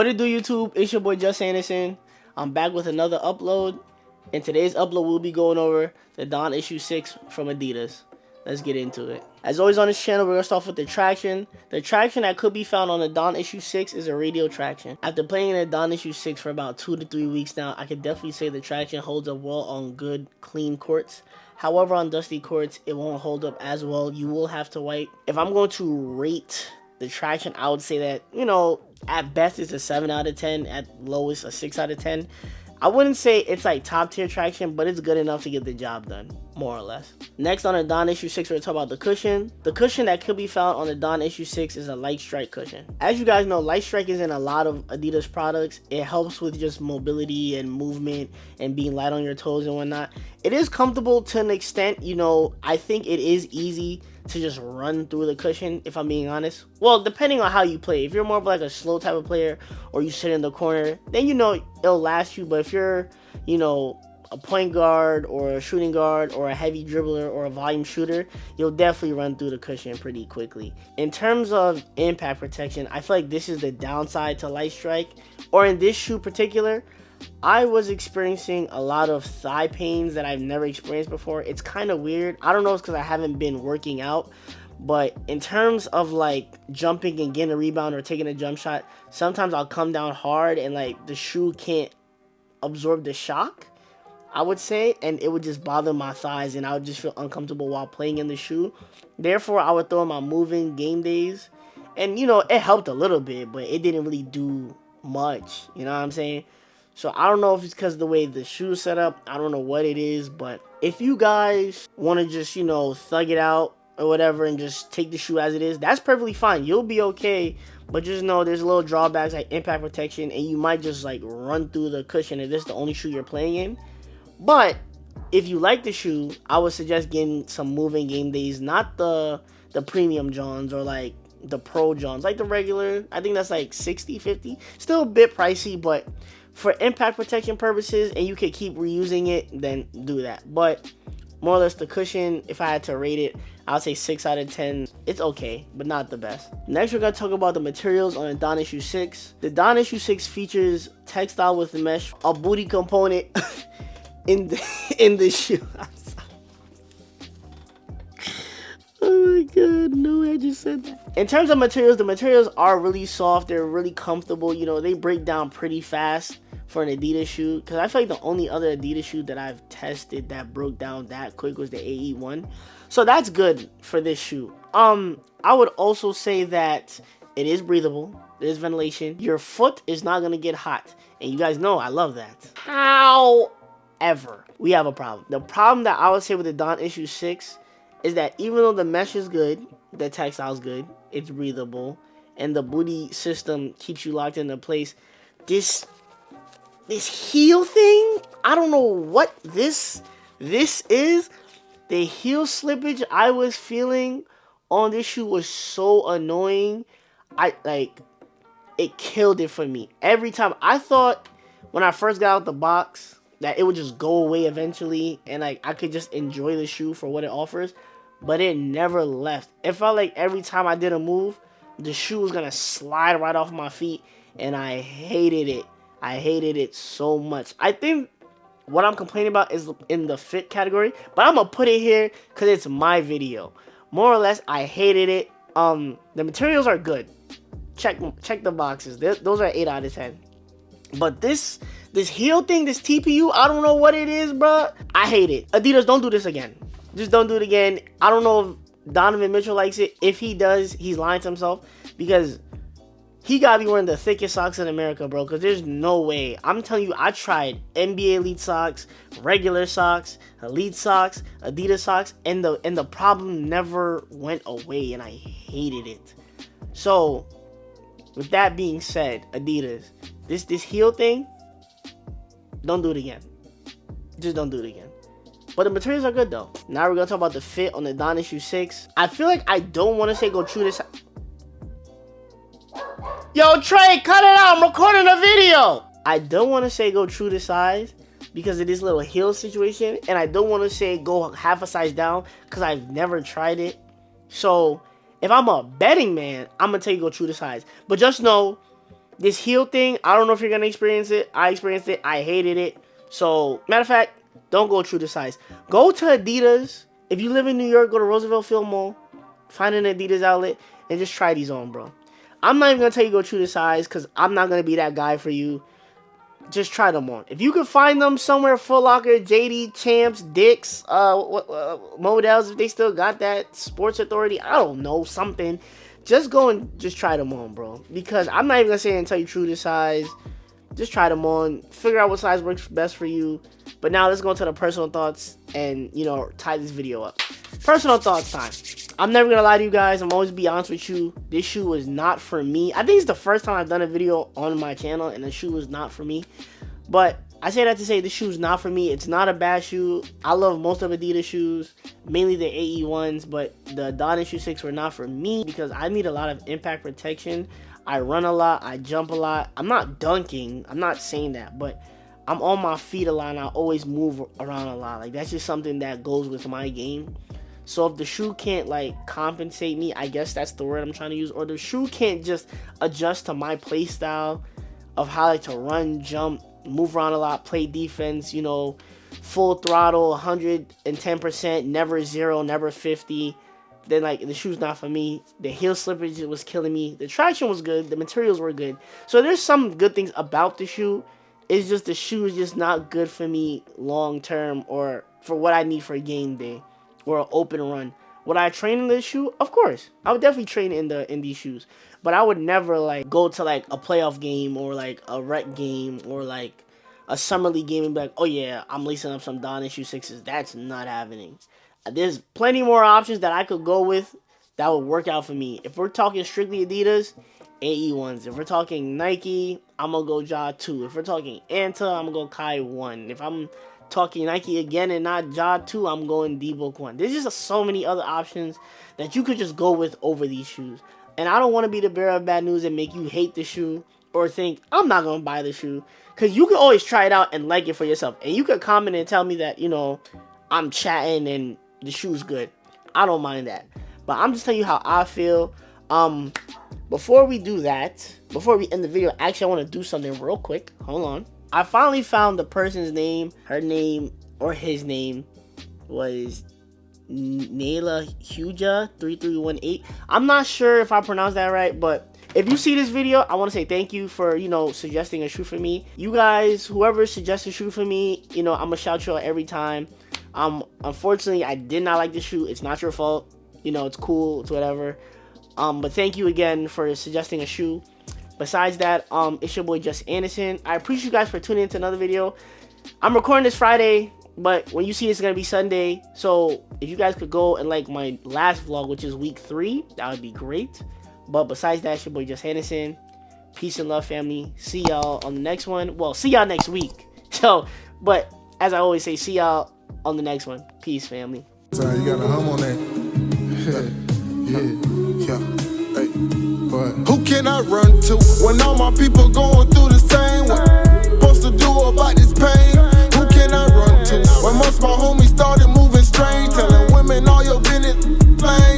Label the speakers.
Speaker 1: What it do, YouTube? It's your boy Juss Anderson. I'm back with another upload. In today's upload, we'll be going over the D.O.N issue 6 from Adidas. Let's get into it. As always on this channel, we're going to start off with the traction. The traction that could be found on the D.O.N issue 6 is a radial traction. After playing the D.O.N issue 6 for about 2 to 3 weeks now, I can definitely say the traction holds up well on good, clean courts. However, on dusty courts, it won't hold up as well. You will have to wipe. If I'm going to rate the traction, I would say that, at best it's a 7 out of 10, at lowest a 6 out of 10. I wouldn't say it's like top tier traction, but it's good enough to get the job done, more or less. Next on the D.O.N issue 6, we're going to talk about the cushion. The cushion that could be found on the D.O.N issue 6 is a light strike cushion. As you guys know, light strike is in a lot of Adidas products. It helps with just mobility and movement and being light on your toes and whatnot. It is comfortable to an extent. I think it is easy to just run through the cushion, if I'm being honest. Well, depending on how you play. If you're more of like a slow type of player, or you sit in the corner, then it'll last you. But if you're, a point guard or a shooting guard or a heavy dribbler or a volume shooter, you'll definitely run through the cushion pretty quickly. In terms of impact protection, I feel like this is the downside to light strike, or in this shoe particular. I was experiencing a lot of thigh pains that I've never experienced before. It's kind of weird. I don't know if it's because I haven't been working out, but in terms of like jumping and getting a rebound or taking a jump shot, sometimes I'll come down hard and like the shoe can't absorb the shock, I would say, and it would just bother my thighs and I would just feel uncomfortable while playing in the shoe. Therefore, I would throw in my moving game days, and it helped a little bit, but it didn't really do much. You know what I'm saying? So I don't know if it's because of the way the shoe's set up. I don't know what it is, but if you guys want to just, thug it out or whatever and just take the shoe as it is, that's perfectly fine. You'll be okay, but just know there's little drawbacks like impact protection, and you might just like run through the cushion if this is the only shoe you're playing in. But if you like the shoe, I would suggest getting some moving game days, not the premium Johns or like the pro Johns, like the regular. I think that's like 60, 50. Still a bit pricey, but for impact protection purposes, and you can keep reusing it, then do that. But more or less, the cushion, if I had to rate it, I would say 6 out of 10. It's okay, but not the best. Next, we're going to talk about the materials on the D.O.N issue 6. The D.O.N issue 6 features textile with mesh, a booty component in the shoe. Oh my god, no way I just said that. In terms of materials, the materials are really soft. They're really comfortable. They break down pretty fast for an Adidas shoe. Because I feel like the only other Adidas shoe that I've tested that broke down that quick was the AE1. So that's good for this shoe. I would also say that it is breathable. There's ventilation. Your foot is not going to get hot. And you guys know I love that. However, we have a problem. The problem that I would say with the D.O.N issue 6 is that even though the mesh is good, the textile is good, it's breathable, and the booty system keeps you locked into place, this heel thing, I don't know what this is. The heel slippage I was feeling on this shoe was so annoying. It killed it for me. Every time, I thought when I first got out the box that it would just go away eventually and like I could just enjoy the shoe for what it offers, but it never left. It felt like every time I did a move, the shoe was gonna slide right off my feet, and I hated it. I hated it so much. I think what I'm complaining about is in the fit category, but I'm gonna put it here because it's my video. More or less, I hated it. The materials are good. Check the boxes. Those are 8 out of 10. But this heel thing, this TPU, I don't know what it is, bro. I hate it. Adidas, don't do this again. Just don't do it again. I don't know if Donovan Mitchell likes it. If he does, he's lying to himself, because he gotta be wearing the thickest socks in America, bro, because there's no way. I'm telling you, I tried NBA Elite socks, regular socks, Elite socks, Adidas socks, and the problem never went away, and I hated it. So, with that being said, Adidas, this heel thing, don't do it again. Just don't do it again. But the materials are good though. Now we're gonna talk about the fit on the D.O.N issue 6. I feel like I don't want to say go true to size. Yo, Trey, cut it out. I'm recording a video. I don't want to say go true to size because of this little heel situation, and I don't want to say go half a size down because I've never tried it. So if I'm a betting man, I'm gonna tell you go true to size. But just know This heel thing, I don't know if you're gonna experience it. I experienced it. I hated it. So, matter of fact, don't go true to size. Go to Adidas. If you live in New York, go to Roosevelt Field Mall, find an Adidas outlet, and just try these on, bro. I'm not even gonna tell you go true to size because I'm not gonna be that guy for you. Just try them on. If you can find them somewhere, Foot Locker, JD, Champs, Dick's, Models, if they still got that, Sports Authority, I don't know, something. Just go and just try them on, bro. Because I'm not even gonna say and tell you true to size. Just try them on. Figure out what size works best for you. But now let's go into the personal thoughts and, you know, tie this video up. Personal thoughts time. I'm never gonna lie to you guys. I'm always be honest with you. This shoe was not for me. I think it's the first time I've done a video on my channel and the shoe was not for me. But I say that to say the shoe's not for me. It's not a bad shoe. I love most of Adidas shoes, mainly the AE ones, but the D.O.N issue 6 were not for me because I need a lot of impact protection. I run a lot. I jump a lot. I'm not dunking. I'm not saying that, but I'm on my feet a lot and I always move around a lot. Like, that's just something that goes with my game. So if the shoe can't, like, compensate me, I guess that's the word I'm trying to use, or the shoe can't just adjust to my play style of how I like to run, jump, move around a lot, play defense, you know, full throttle, 110%, never 0, never 50, then, like, the shoe's not for me. The heel slippage was killing me. The traction was good. The materials were good. So there's some good things about the shoe. It's just the shoe is just not good for me long term or for what I need for a game day or an open run. Would I train in this shoe? Of course. I would definitely train in these shoes. But I would never, like, go to, like, a playoff game or, like, a rec game or, like, a summer league game and be like, oh, yeah, I'm lacing up some D.O.N issue 6s. That's not happening. There's plenty more options that I could go with that would work out for me. If we're talking strictly Adidas, AE ones. If we're talking Nike, I'm going to go Ja 2. If we're talking Anta, I'm going to go Kai 1. If I'm talking Nike again and not Ja 2, I'm going D-Book 1. There's just so many other options that you could just go with over these shoes. And I don't want to be the bearer of bad news and make you hate the shoe or think, I'm not going to buy the shoe. Because you can always try it out and like it for yourself. And you could comment and tell me that, you know, I'm chatting and the shoe's good. I don't mind that. But I'm just telling you how I feel. Before we do that, before we end the video, actually I want to do something real quick. Hold on. I finally found the person's name. Her name or his name was Naila Huja 3318. I'm not sure if I pronounced that right, but if you see this video, I want to say thank you for, you know, suggesting a shoe for me. You guys, whoever suggests a shoe for me, you know, I'm gonna shout you out every time. Unfortunately, I did not like the shoe. It's not your fault. You know, it's cool. It's whatever. But thank you again for suggesting a shoe. Besides that, it's your boy Juss Anderson. I appreciate you guys for tuning into another video. I'm recording this Friday, but when you see it's gonna be Sunday. So if you guys could go and like my last vlog, which is week 3, that would be great. But besides that, it's your boy Juss Anderson. Peace and love, family. See y'all on the next one. Well, see y'all next week. So, but as I always say, see y'all on the next one. Peace, family.
Speaker 2: You got a hum on that. Yeah. Hey, but who can I run to when all my people going through the same? What supposed to do about this pain? Who can I run to when most my homies started moving strange, telling women all your business plain?